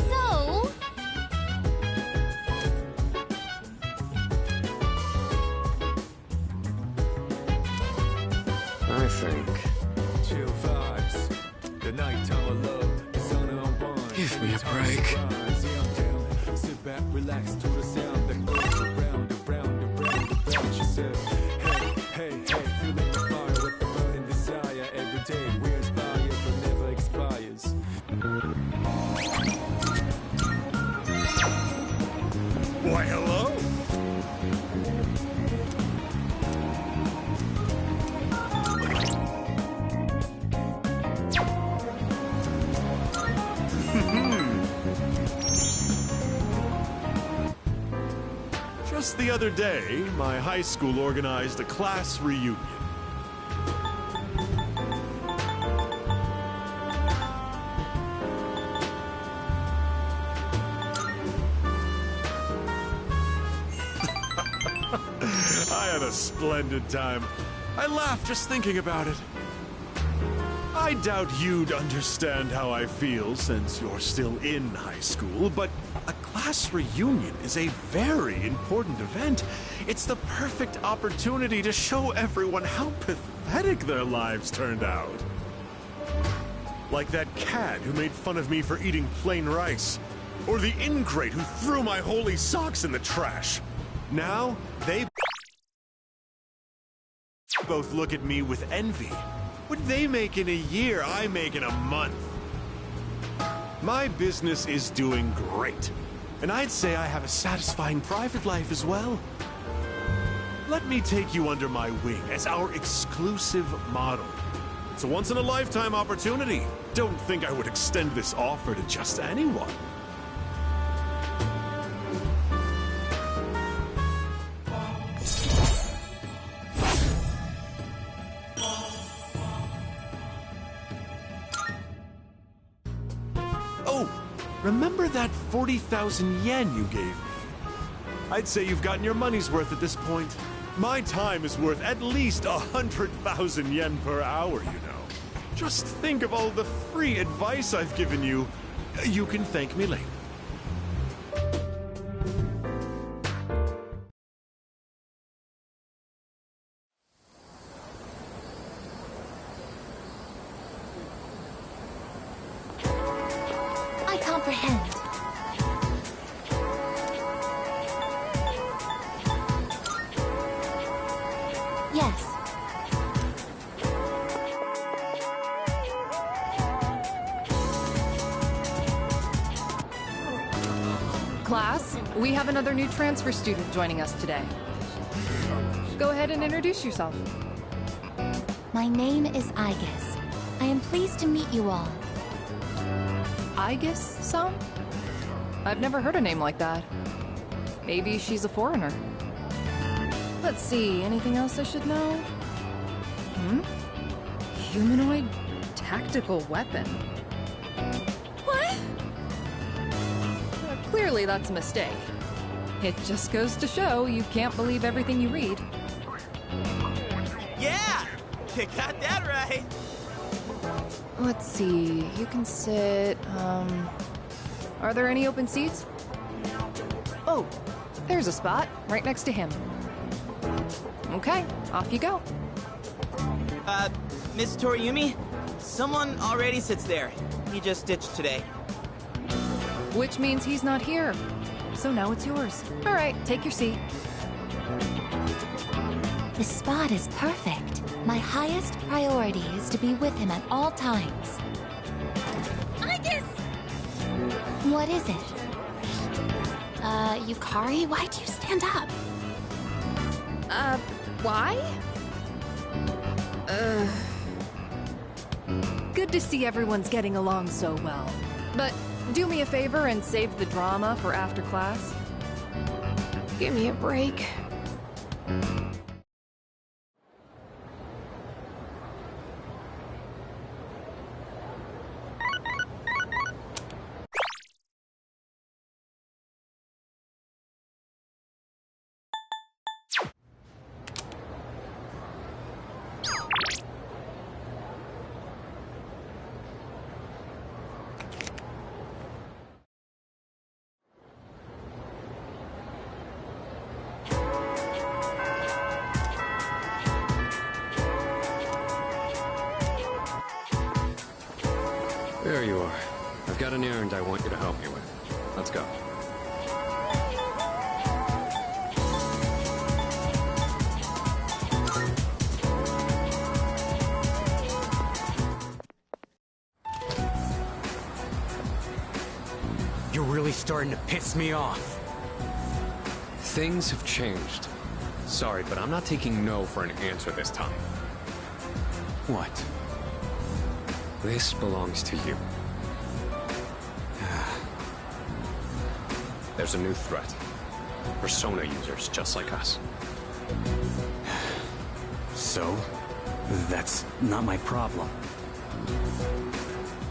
Speaker 10: So...
Speaker 3: I think.
Speaker 9: Chill vibes. The nighttime of love. The sun unwind.
Speaker 8: Give me a break.
Speaker 9: Sit back, relax to the sound that goes around, around, around, around. She said, hey, hey, hey, feeling the fire with the burning desire. Every day we're inspired, but never expires.
Speaker 14: Why, hello? Just the other day, my high school organized a class reunion. I had a splendid time. I laughed just thinking about it. I doubt you'd understand how I feel since you're still in high school, but a class reunion is a very important event. It's the perfect opportunity to show everyone how pathetic their lives turned out. Like that cad who made fun of me for eating plain rice, or the ingrate who threw my holy socks in the trash. Now, they both look at me with envy. What they make in a year, I make in a month. My business is doing great, and I'd say I have a satisfying private life as well. Let me take you under my wing as our exclusive model. It's a once-in-a-lifetime opportunity. Don't think I would extend this offer to just anyone. Oh, remember that 40,000 yen you gave me? I'd say you've gotten your money's worth at this point. My time is worth at least 100,000 yen per hour, you know. Just think of all the free advice I've given you. You can thank me later.
Speaker 1: I comprehend. Yes.
Speaker 6: Class, we have another new transfer student joining us today. Go ahead and introduce yourself.
Speaker 1: My name is Aigis. I am pleased to meet you all.
Speaker 6: Aigis-san? I've never heard a name like that. Maybe she's a foreigner. Let's see, anything else I should know? Humanoid tactical weapon. What? Clearly that's a mistake. It just goes to show you can't believe everything you read.
Speaker 22: Yeah! You got that right!
Speaker 6: Let's see, you can sit, are there any open seats? Oh, there's a spot right next to him. Okay, off you go.
Speaker 22: Miss Toriumi? Someone already sits there. He just ditched today.
Speaker 6: Which means he's not here. So now it's yours. All right, take your seat.
Speaker 1: The spot is perfect. My highest priority is to be with him at all times.
Speaker 10: Aigis!
Speaker 1: What is it? Yukari, why'd you stand up?
Speaker 6: Why? Good to see everyone's getting along so well. But do me a favor and save the drama for after class. Give me a break.
Speaker 13: There you are. I've got an errand I want you to help me with. Let's go.
Speaker 20: You're really starting to piss me off.
Speaker 13: Things have changed. Sorry, but I'm not taking no for an answer this time.
Speaker 20: What?
Speaker 13: This belongs to you. There's a new threat. Persona users just like us.
Speaker 20: So? That's not my problem.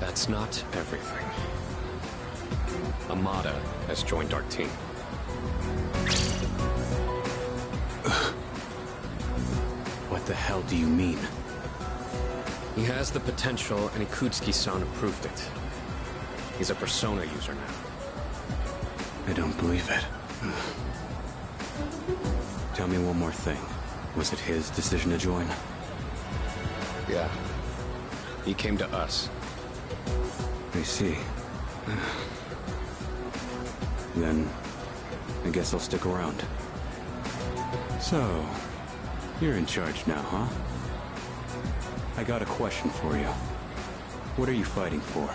Speaker 13: That's not everything. Amada has joined our team.
Speaker 20: What the hell do you mean?
Speaker 13: He has the potential, and Ikutsuki-san approved it. He's a Persona user now.
Speaker 20: I don't believe it. Tell me one more thing. Was it his decision to join?
Speaker 13: Yeah. He came to us.
Speaker 20: I see. Then, I guess I'll stick around. So, you're in charge now, huh? I got a question for you. What are you fighting for?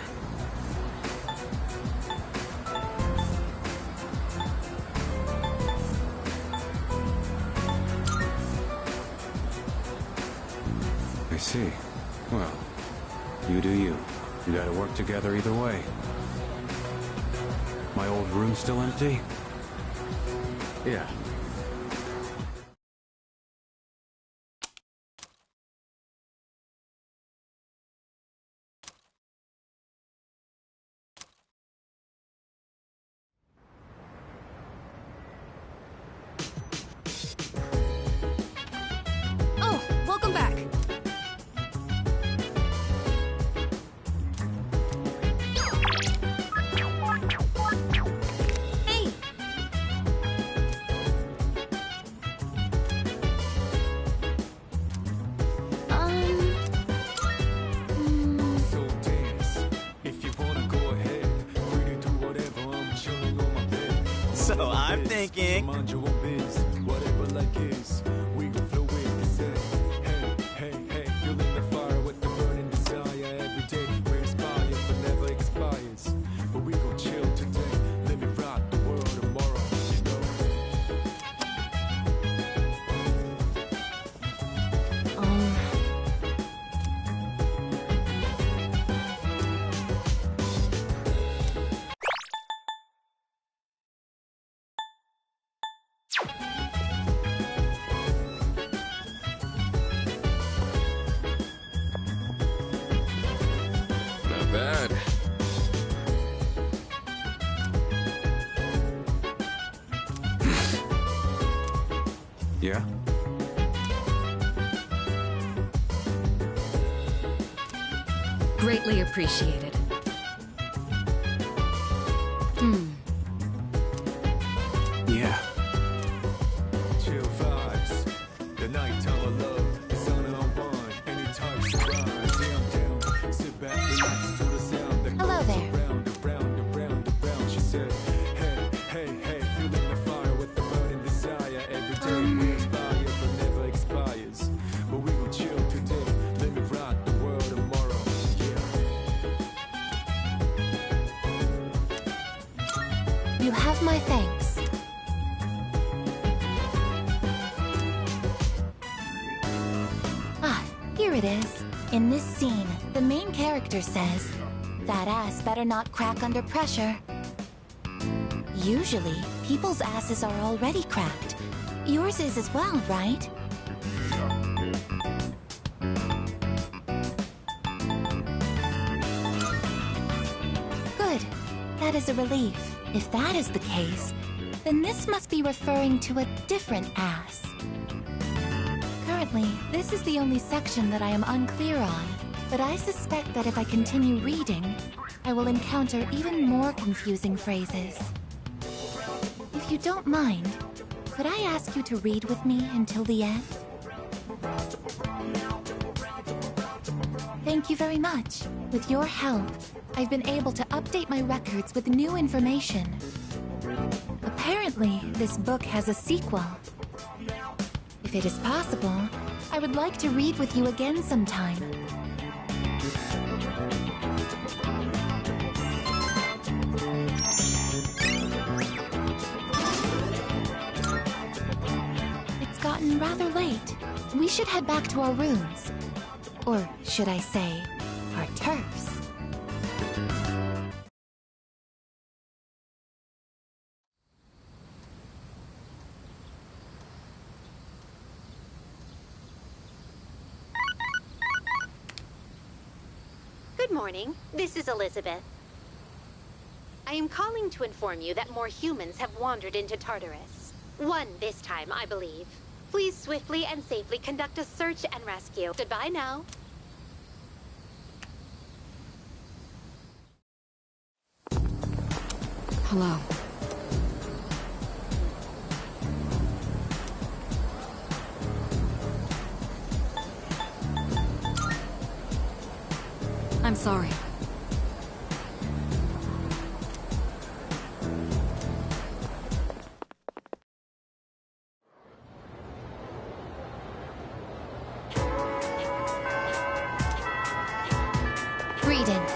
Speaker 20: I see. Well, you do you. We gotta work together either way. My old room still empty?
Speaker 13: Yeah.
Speaker 5: Oh, welcome back. Hey!
Speaker 9: So dance. If you wanna go ahead, free to do whatever. I'm chilling on my bed.
Speaker 22: So I'm thinking.
Speaker 9: Mind your own biz, whatever like is. We gon' flow with this head. Hey, hey, hey, feeling the fire with the burning desire. Every day we inspire, but never expires. But we gon' chill today. Let me rock the world tomorrow, you know.
Speaker 13: Not bad.
Speaker 20: Yeah?
Speaker 7: Greatly appreciated.
Speaker 20: Yeah.
Speaker 9: Chill vibes. The nighttime of love is on and on. Anytime surprise. Yeah, I'm down. Sit back, relax to the sound that
Speaker 1: Hello
Speaker 9: goes
Speaker 1: there.
Speaker 9: around and round and round and round. She said, hey, hey, hey, feeling the fire with the burning desire. Every day we inspire, but never expires. But we gon' chill today. Let me rock the world tomorrow. Yeah.
Speaker 1: You have my thanks. Ah, here it is. In this scene, the main character says, "That ass better not crack under pressure." Usually, people's asses are already cracked. Yours is as well, right? Good. That is a relief. If that is the case, then this must be referring to a different ass. Currently, this is the only section that I am unclear on, but I suspect that if I continue reading, I will encounter even more confusing phrases. If you don't mind, could I ask you to read with me until the end? Thank you very much. With your help, I've been able to update my records with new information. Apparently, this book has a sequel. If it is possible, I would like to read with you again sometime. It's gotten rather late. We should head back to our rooms. Or should I say, our turfs.
Speaker 12: Good morning. This is Elizabeth. I am calling to inform you that more humans have wandered into Tartarus. One this time, I believe. Please swiftly and safely conduct a search and rescue. Goodbye now.
Speaker 5: Hello. I'm sorry.
Speaker 1: Greetings.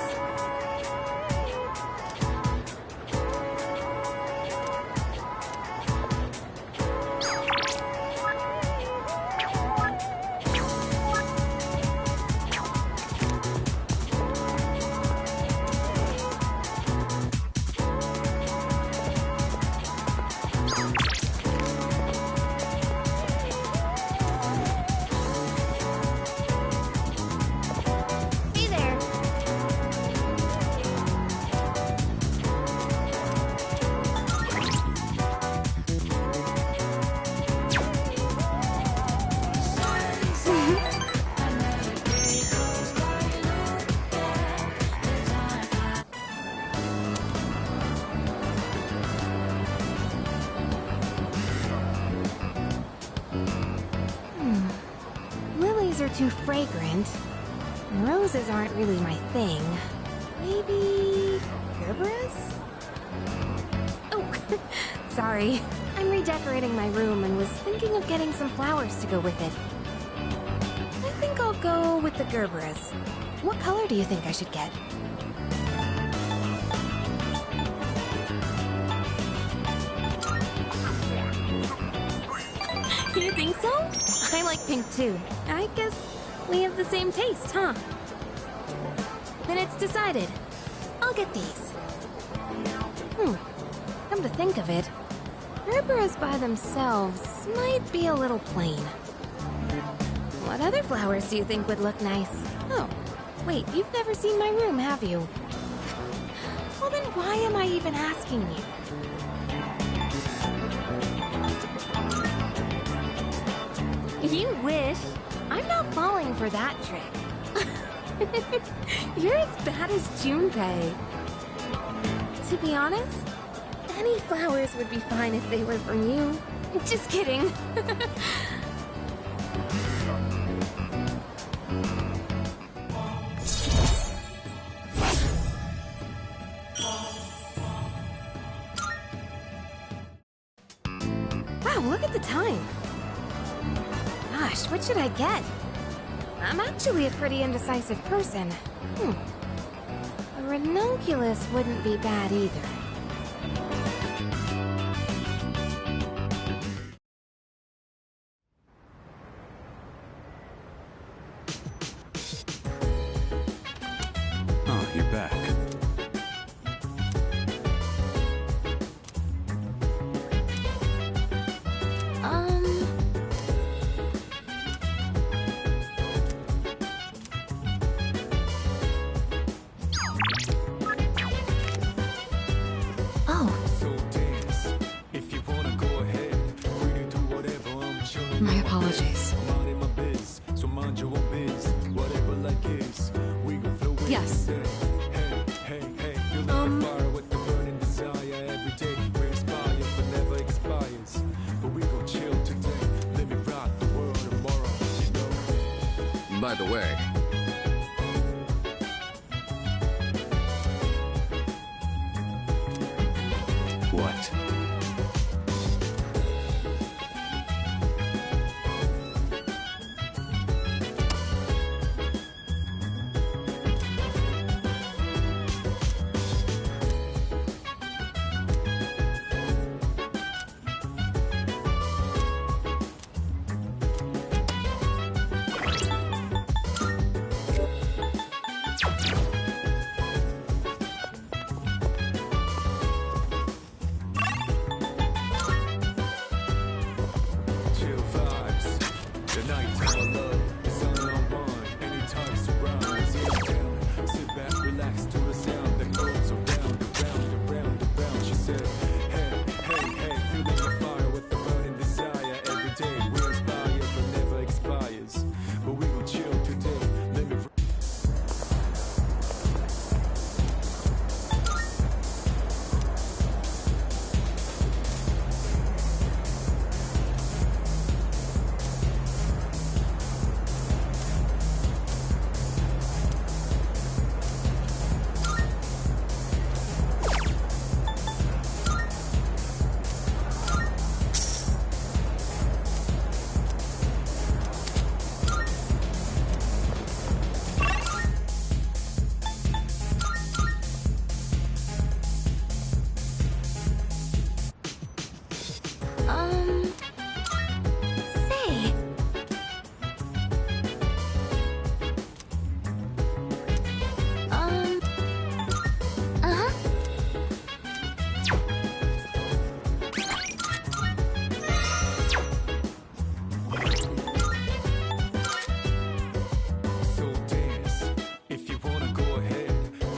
Speaker 10: Hey there.
Speaker 21: Lilies are too fragrant. And roses aren't really my thing. Maybe Gerberas? Oh, sorry. I'm redecorating my room and was thinking of getting some flowers to go with it. I think I'll go with the Gerberas. What color do you think I should get? You think so? I like pink too. I guess we have the same taste, huh? Then it's decided. I'll get these. Come to think of it, Gerberas by themselves might be a little plain. What other flowers do you think would look nice? Oh, wait, you've never seen my room, have you? Well then why am I even asking you? You wish. I'm not falling for that trick. You're as bad as Junpei. To be honest, any flowers would be fine if they were from you. Just kidding. Wow, look at the time. Gosh, what should I get? I'm actually a pretty indecisive person. A ranunculus wouldn't be bad either.
Speaker 15: by the way.
Speaker 20: What?